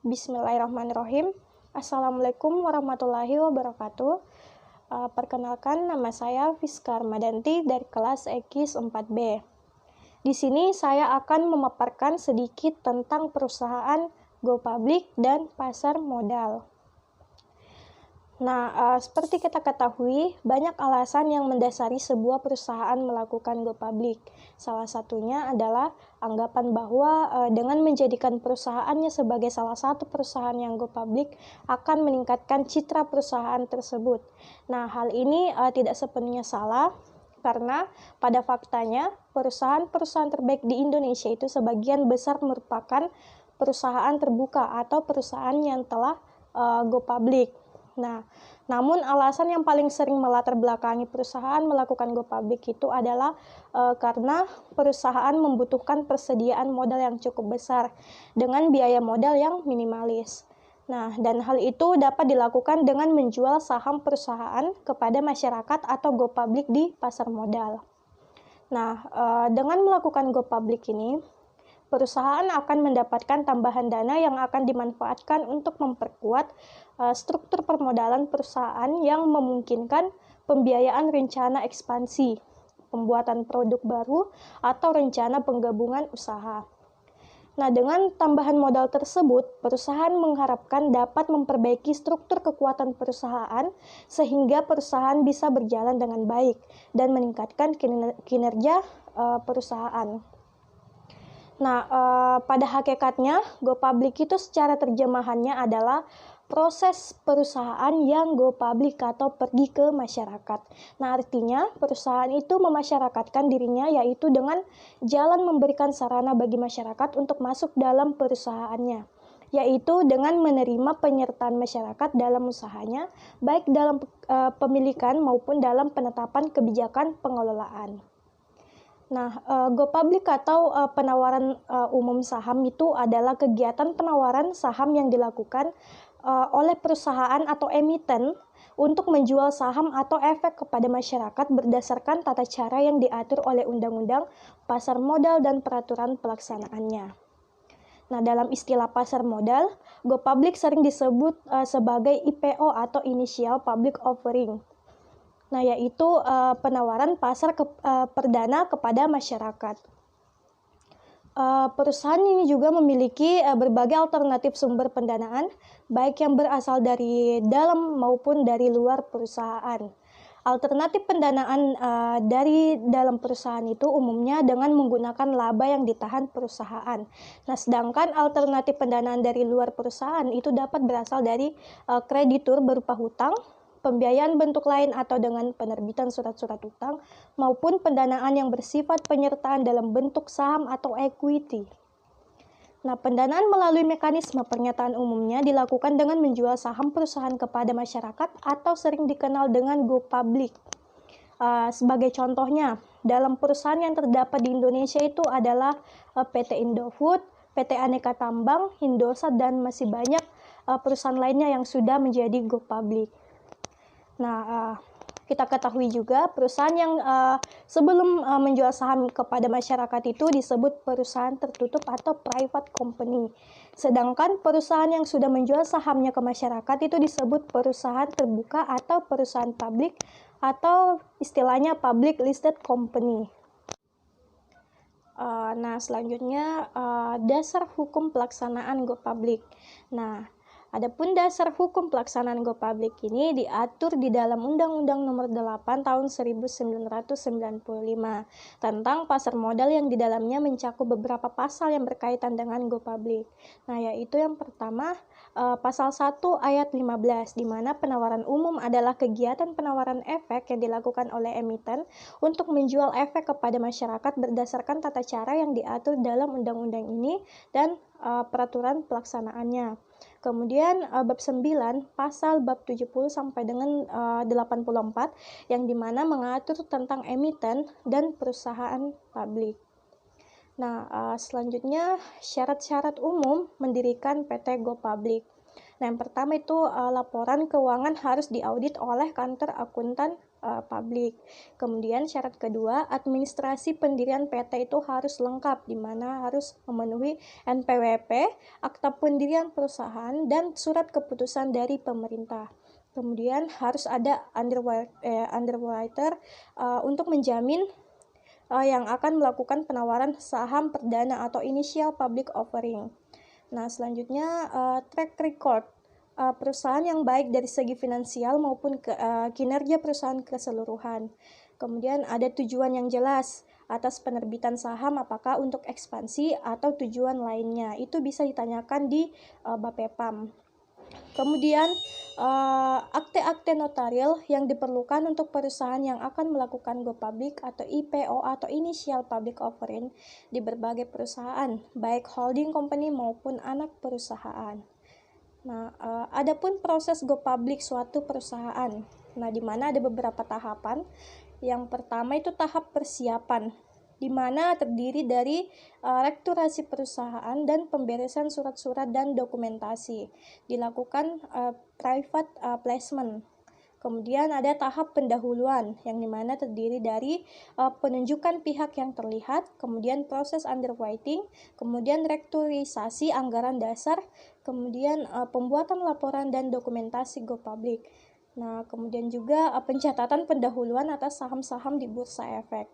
Bismillahirrahmanirrahim. Assalamualaikum warahmatullahi wabarakatuh. Perkenalkan, nama saya Fiska Armadanti dari kelas EKIS 4B. Di sini saya akan memaparkan sedikit tentang perusahaan go public dan pasar modal. Nah, seperti kita ketahui, banyak alasan yang mendasari sebuah perusahaan melakukan go public. Salah satunya adalah anggapan bahwa dengan menjadikan perusahaannya sebagai salah satu perusahaan yang go public akan meningkatkan citra perusahaan tersebut. Nah, hal ini tidak sepenuhnya salah, karena pada faktanya perusahaan-perusahaan terbaik di Indonesia itu sebagian besar merupakan perusahaan terbuka atau perusahaan yang telah go public. Nah, namun alasan yang paling sering melatar belakangi perusahaan melakukan go public itu adalah karena perusahaan membutuhkan persediaan modal yang cukup besar dengan biaya modal yang minimalis. Nah, dan hal itu dapat dilakukan dengan menjual saham perusahaan kepada masyarakat atau go public di pasar modal. Nah, dengan melakukan go public ini, perusahaan akan mendapatkan tambahan dana yang akan dimanfaatkan untuk memperkuat struktur permodalan perusahaan yang memungkinkan pembiayaan rencana ekspansi, pembuatan produk baru, atau rencana penggabungan usaha. Nah, dengan tambahan modal tersebut, perusahaan mengharapkan dapat memperbaiki struktur kekuatan perusahaan sehingga perusahaan bisa berjalan dengan baik dan meningkatkan kinerja perusahaan. Nah, pada hakikatnya, go public itu secara terjemahannya adalah proses perusahaan yang go public atau pergi ke masyarakat. Nah, artinya perusahaan itu memasyarakatkan dirinya yaitu dengan jalan memberikan sarana bagi masyarakat untuk masuk dalam perusahaannya, yaitu dengan menerima penyertaan masyarakat dalam usahanya, baik dalam pemilikan maupun dalam penetapan kebijakan pengelolaan. Nah, go public atau penawaran umum saham itu adalah kegiatan penawaran saham yang dilakukan oleh perusahaan atau emiten untuk menjual saham atau efek kepada masyarakat berdasarkan tata cara yang diatur oleh Undang-Undang Pasar Modal dan peraturan pelaksanaannya. Nah, dalam istilah pasar modal, go public sering disebut sebagai IPO atau Initial Public Offering. Nah, yaitu penawaran pasar perdana kepada masyarakat. Perusahaan ini juga memiliki berbagai alternatif sumber pendanaan, baik yang berasal dari dalam maupun dari luar perusahaan. Alternatif pendanaan dari dalam perusahaan itu umumnya dengan menggunakan laba yang ditahan perusahaan. Nah, sedangkan alternatif pendanaan dari luar perusahaan itu dapat berasal dari kreditur berupa hutang, pembiayaan bentuk lain atau dengan penerbitan surat-surat utang, maupun pendanaan yang bersifat penyertaan dalam bentuk saham atau equity. Nah, pendanaan melalui mekanisme pernyataan umumnya dilakukan dengan menjual saham perusahaan kepada masyarakat atau sering dikenal dengan go public. Sebagai contohnya, dalam perusahaan yang terdapat di Indonesia itu adalah PT Indofood, PT Aneka Tambang, Indosat, dan masih banyak perusahaan lainnya yang sudah menjadi go public. Nah, kita ketahui juga perusahaan yang sebelum menjual saham kepada masyarakat itu disebut perusahaan tertutup atau private company. Sedangkan perusahaan yang sudah menjual sahamnya ke masyarakat itu disebut perusahaan terbuka atau perusahaan publik atau istilahnya public listed company. Nah, selanjutnya dasar hukum pelaksanaan go public. Nah, adapun dasar hukum pelaksanaan go public ini diatur di dalam Undang-Undang Nomor 8 Tahun 1995 tentang pasar modal yang di dalamnya mencakup beberapa pasal yang berkaitan dengan go public. Nah, yaitu yang pertama pasal 1 ayat 15 di mana penawaran umum adalah kegiatan penawaran efek yang dilakukan oleh emiten untuk menjual efek kepada masyarakat berdasarkan tata cara yang diatur dalam undang-undang ini dan peraturan pelaksanaannya. Kemudian bab 9 pasal bab 70 sampai dengan 84 yang dimana mengatur tentang emiten dan perusahaan publik. Nah, selanjutnya syarat-syarat umum mendirikan PT Go Public. Nah, yang pertama itu laporan keuangan harus diaudit oleh kantor akuntan publik. Kemudian syarat kedua, administrasi pendirian PT itu harus lengkap, di mana harus memenuhi NPWP, akta pendirian perusahaan, dan surat keputusan dari pemerintah. Kemudian harus ada underwriter untuk menjamin yang akan melakukan penawaran saham perdana atau initial public offering. Nah, selanjutnya track record perusahaan yang baik dari segi finansial maupun kinerja perusahaan keseluruhan. Kemudian ada tujuan yang jelas atas penerbitan saham, apakah untuk ekspansi atau tujuan lainnya. Itu bisa ditanyakan di Bapepam. Kemudian akte-akte notarial yang diperlukan untuk perusahaan yang akan melakukan go public atau IPO atau initial public offering di berbagai perusahaan, baik holding company maupun anak perusahaan. Nah, adapun proses go public suatu perusahaan. Nah, di mana ada beberapa tahapan. Yang pertama itu tahap persiapan, di mana terdiri dari rekturasi perusahaan dan pemberesan surat-surat dan dokumentasi. Dilakukan private placement. Kemudian ada tahap pendahuluan, yang dimana terdiri dari penunjukan pihak yang terlihat, kemudian proses underwriting, kemudian rekturisasi anggaran dasar, kemudian pembuatan laporan dan dokumentasi go public. Nah, kemudian juga pencatatan pendahuluan atas saham-saham di Bursa Efek.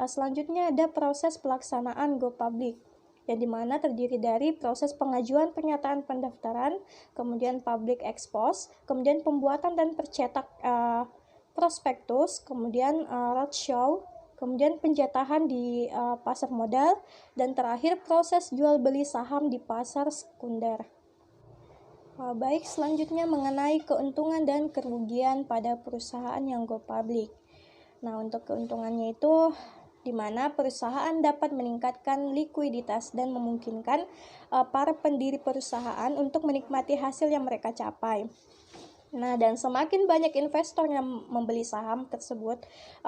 Selanjutnya ada proses pelaksanaan go public, yang dimana terdiri dari proses pengajuan pernyataan pendaftaran, kemudian public expose, kemudian pembuatan dan percetak prospektus, kemudian roadshow, kemudian penjatahan di pasar modal, dan terakhir proses jual beli saham di pasar sekunder. Baik, selanjutnya mengenai keuntungan dan kerugian pada perusahaan yang go public. Nah, untuk keuntungannya itu di mana perusahaan dapat meningkatkan likuiditas dan memungkinkan para pendiri perusahaan untuk menikmati hasil yang mereka capai. Nah, dan semakin banyak investor yang membeli saham tersebut,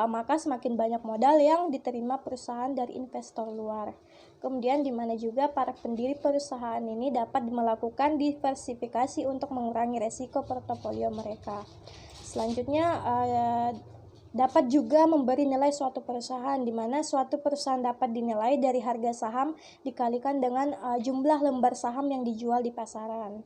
maka semakin banyak modal yang diterima perusahaan dari investor luar. Kemudian di mana juga para pendiri perusahaan ini dapat melakukan diversifikasi untuk mengurangi resiko portofolio mereka. Selanjutnya dapat juga memberi nilai suatu perusahaan, di mana suatu perusahaan dapat dinilai dari harga saham dikalikan dengan jumlah lembar saham yang dijual di pasaran.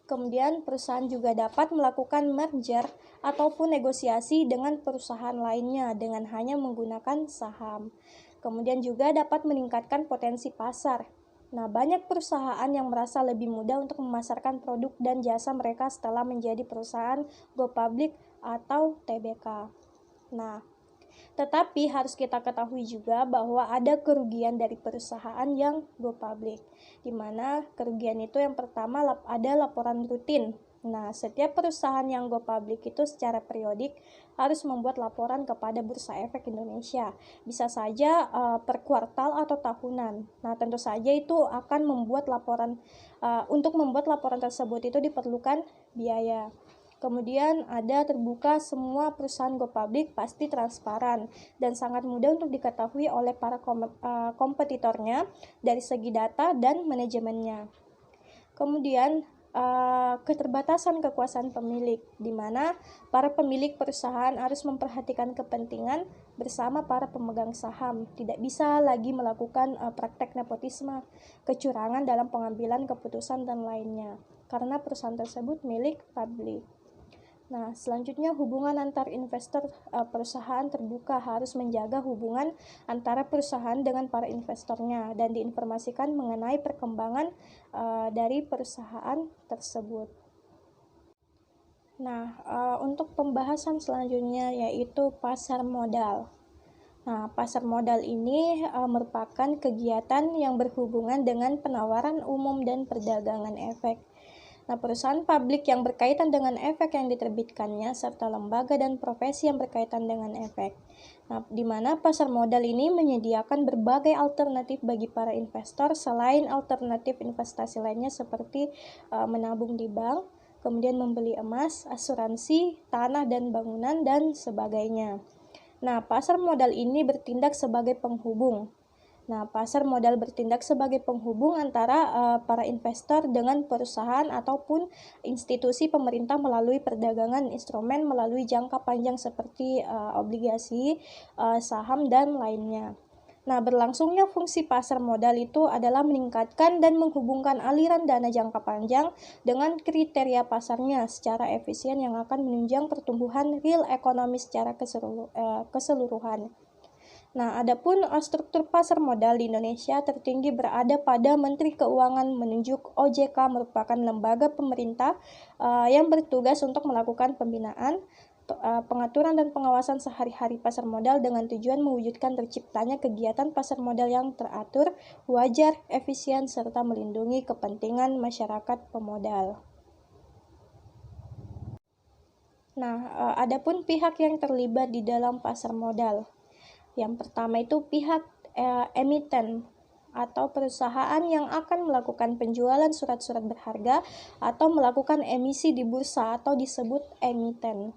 Kemudian perusahaan juga dapat melakukan merger ataupun negosiasi dengan perusahaan lainnya dengan hanya menggunakan saham. Kemudian juga dapat meningkatkan potensi pasar. Nah, banyak perusahaan yang merasa lebih mudah untuk memasarkan produk dan jasa mereka setelah menjadi perusahaan go public atau TBK. Nah, tetapi harus kita ketahui juga bahwa ada kerugian dari perusahaan yang go public, di mana kerugian itu yang pertama ada laporan rutin. Nah, setiap perusahaan yang go public itu secara periodik harus membuat laporan kepada Bursa Efek Indonesia. Bisa saja per kuartal atau tahunan. Nah, tentu saja itu akan membuat laporan, untuk membuat laporan tersebut itu diperlukan biaya. Kemudian ada terbuka, semua perusahaan go public pasti transparan dan sangat mudah untuk diketahui oleh para kompetitornya dari segi data dan manajemennya. Kemudian keterbatasan kekuasaan pemilik, di mana para pemilik perusahaan harus memperhatikan kepentingan bersama para pemegang saham, tidak bisa lagi melakukan praktek nepotisme, kecurangan dalam pengambilan keputusan dan lainnya, karena perusahaan tersebut milik publik. Nah, selanjutnya hubungan antar investor perusahaan terbuka, harus menjaga hubungan antara perusahaan dengan para investornya dan diinformasikan mengenai perkembangan dari perusahaan tersebut. Nah, untuk pembahasan selanjutnya yaitu pasar modal. Nah, pasar modal ini merupakan kegiatan yang berhubungan dengan penawaran umum dan perdagangan efek. Nah, perusahaan publik yang berkaitan dengan efek yang diterbitkannya, serta lembaga dan profesi yang berkaitan dengan efek. Nah, di mana pasar modal ini menyediakan berbagai alternatif bagi para investor selain alternatif investasi lainnya seperti menabung di bank, kemudian membeli emas, asuransi, tanah dan bangunan, dan sebagainya. Nah, pasar modal ini bertindak sebagai penghubung. Nah, pasar modal bertindak sebagai penghubung antara para investor dengan perusahaan ataupun institusi pemerintah melalui perdagangan instrumen melalui jangka panjang seperti obligasi, saham, dan lainnya. Nah, berlangsungnya fungsi pasar modal itu adalah meningkatkan dan menghubungkan aliran dana jangka panjang dengan kriteria pasarnya secara efisien yang akan menunjang pertumbuhan real ekonomi secara keseluruhan. Nah, adapun struktur pasar modal di Indonesia tertinggi berada pada Menteri Keuangan, menunjuk OJK merupakan lembaga pemerintah yang bertugas untuk melakukan pembinaan, pengaturan dan pengawasan sehari-hari pasar modal dengan tujuan mewujudkan terciptanya kegiatan pasar modal yang teratur, wajar, efisien, serta melindungi kepentingan masyarakat pemodal. Nah, adapun pihak yang terlibat di dalam pasar modal. Yang pertama itu pihak emiten atau perusahaan yang akan melakukan penjualan surat-surat berharga atau melakukan emisi di bursa atau disebut emiten.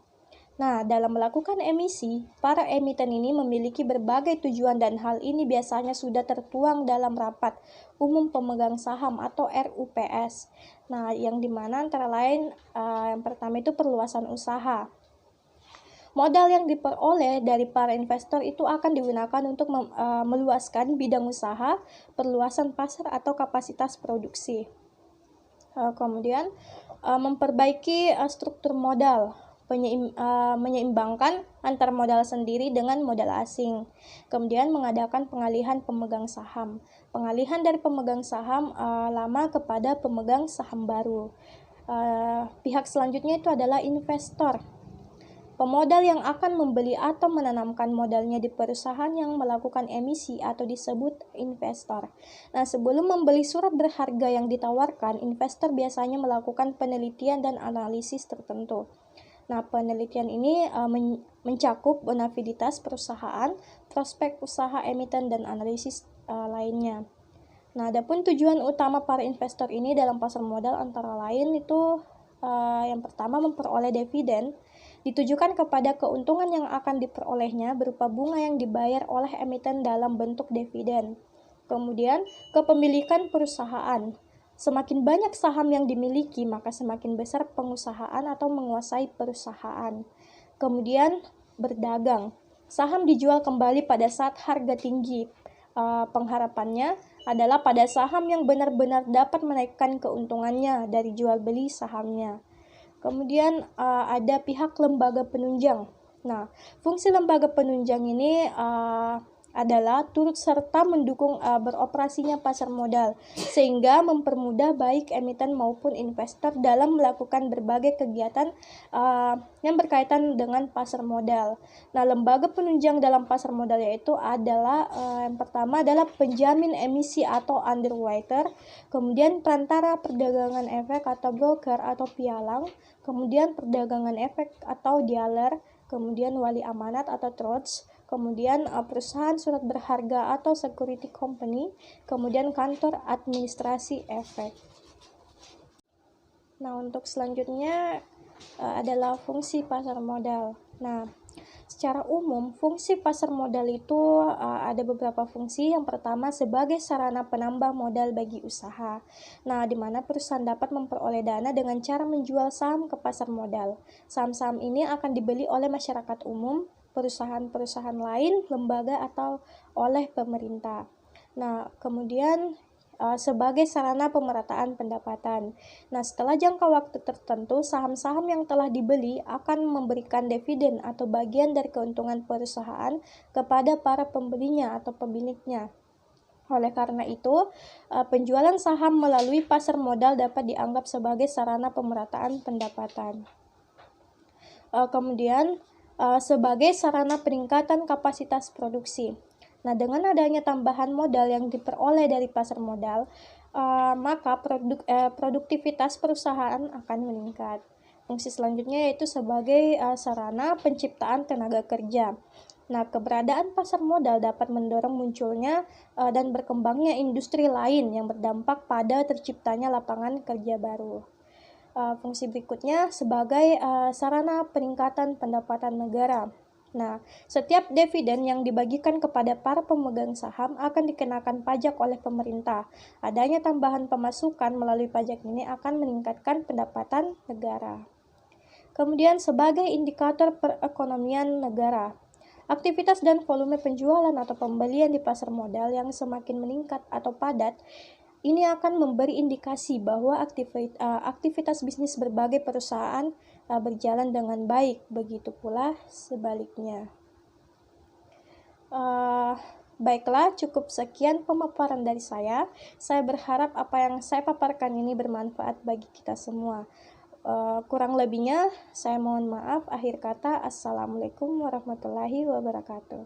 Nah, dalam melakukan emisi, para emiten ini memiliki berbagai tujuan dan hal ini biasanya sudah tertuang dalam rapat umum pemegang saham atau RUPS. Nah, yang dimana antara lain yang pertama itu perluasan usaha. Modal yang diperoleh dari para investor itu akan digunakan untuk meluaskan bidang usaha, perluasan pasar atau kapasitas produksi. Kemudian memperbaiki struktur modal, menyeimbangkan antar modal sendiri dengan modal asing. Kemudian mengadakan pengalihan pemegang saham, pengalihan dari pemegang saham lama kepada pemegang saham baru. Pihak selanjutnya itu adalah investor. Pemodal yang akan membeli atau menanamkan modalnya di perusahaan yang melakukan emisi atau disebut investor. Nah, sebelum membeli surat berharga yang ditawarkan, investor biasanya melakukan penelitian dan analisis tertentu. Nah, penelitian ini mencakup bonafiditas perusahaan, prospek usaha emiten, dan analisis lainnya. Nah, adapun tujuan utama para investor ini dalam pasar modal antara lain itu yang pertama memperoleh dividen, ditujukan kepada keuntungan yang akan diperolehnya berupa bunga yang dibayar oleh emiten dalam bentuk dividen. Kemudian, kepemilikan perusahaan. Semakin banyak saham yang dimiliki, maka semakin besar pengusahaan atau menguasai perusahaan. Kemudian, berdagang. Saham dijual kembali pada saat harga tinggi. Pengharapannya adalah pada saham yang benar-benar dapat menaikkan keuntungannya dari jual beli sahamnya. Kemudian ada pihak lembaga penunjang. Nah, fungsi lembaga penunjang ini adalah turut serta mendukung beroperasinya pasar modal, sehingga mempermudah baik emiten maupun investor dalam melakukan berbagai kegiatan yang berkaitan dengan pasar modal. Nah, lembaga penunjang dalam pasar modal yaitu adalah yang pertama adalah penjamin emisi atau underwriter, kemudian perantara perdagangan efek atau broker atau pialang, kemudian perdagangan efek atau dealer, kemudian wali amanat atau trust, kemudian perusahaan surat berharga atau security company, kemudian kantor administrasi efek. Nah, untuk selanjutnya adalah fungsi pasar modal. Nah, secara umum, fungsi pasar modal itu ada beberapa fungsi. Yang pertama, sebagai sarana penambah modal bagi usaha. Nah, di mana perusahaan dapat memperoleh dana dengan cara menjual saham ke pasar modal. Saham-saham ini akan dibeli oleh masyarakat umum, perusahaan-perusahaan lain, lembaga, atau oleh pemerintah. Nah, kemudian sebagai sarana pemerataan pendapatan. Nah, setelah jangka waktu tertentu, saham-saham yang telah dibeli akan memberikan dividen atau bagian dari keuntungan perusahaan kepada para pembelinya atau pemiliknya. Oleh karena itu, penjualan saham melalui pasar modal dapat dianggap sebagai sarana pemerataan pendapatan. Kemudian, sebagai sarana peningkatan kapasitas produksi. Nah, dengan adanya tambahan modal yang diperoleh dari pasar modal, maka produktivitas perusahaan akan meningkat. Fungsi selanjutnya yaitu sebagai sarana penciptaan tenaga kerja. Nah, keberadaan pasar modal dapat mendorong munculnya dan berkembangnya industri lain yang berdampak pada terciptanya lapangan kerja baru. Fungsi berikutnya sebagai sarana peningkatan pendapatan negara. Nah, setiap dividen yang dibagikan kepada para pemegang saham akan dikenakan pajak oleh pemerintah. Adanya tambahan pemasukan melalui pajak ini akan meningkatkan pendapatan negara. Kemudian sebagai indikator perekonomian negara, aktivitas dan volume penjualan atau pembelian di pasar modal yang semakin meningkat atau padat, ini akan memberi indikasi bahwa aktivitas bisnis berbagai perusahaan berjalan dengan baik, begitu pula sebaliknya. Baiklah, cukup sekian pemaparan dari saya. Saya berharap apa yang saya paparkan ini bermanfaat bagi kita semua. Kurang lebihnya, saya mohon maaf. Akhir kata, Assalamualaikum warahmatullahi wabarakatuh.